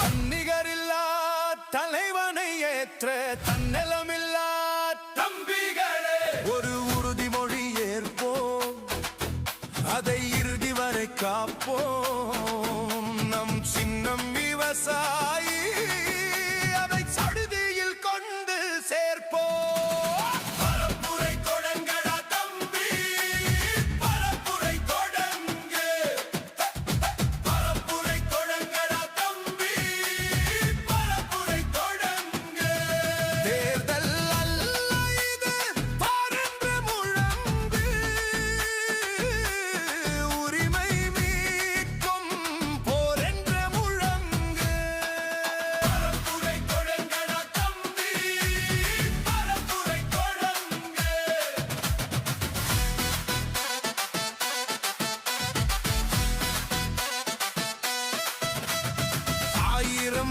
தன்னிகரில்லா தலைவனை ஏற்ற தன்னலமில்லா தம்பிகளே ஒரு உறுதிமொழி ஏற்போம், அதை இறுதி வரை காப்போம். நம் சின்னம் விவசாயி, அதை சடுதியில் கொண்டு சேர்ப்போம்.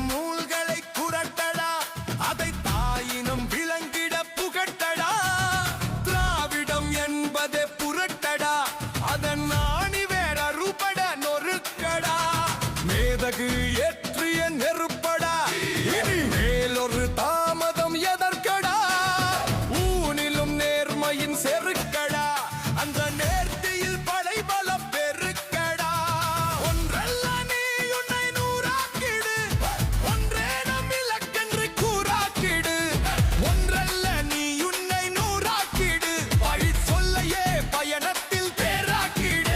மூல்களை புரட்டடா, அதை தாயினம் விளங்கிட புகட்டடா. திராவிடம் என்பதை புரட்டடா, அதன் நாணி வேட ரூபட நொறுக்கடா. மேதகு ஏற்றிய நெருப்படா, இனி மேலொரு தாமதம் எதற்கடா. ஊனிலும் நேர்மையின் செருக்கடா, அந்த நேர்த்தியில் படைபல பெருக்கடா. ஒன்றல்ல நீ உன்னை நூறாக்கிடு, ஒன்றே நம் இலக்கென்று கூறாக்கிடு. ஒன்றல்ல நீ உன்னை நூறாக்கிடு, வழி சொல்லையே பயணத்தில் பேராக்கிடு.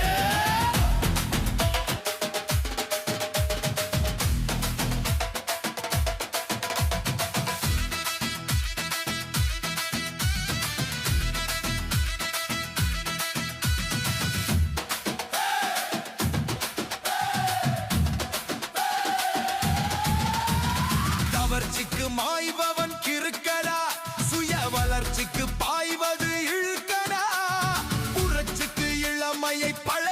கவர்ச்சிக்கு மாய்பவன் கிறுக்கடா, சுய வளர்ச்சிக்கு பாய்வது இழுக்கடா. புரட்சிக்கு இளமையை பழ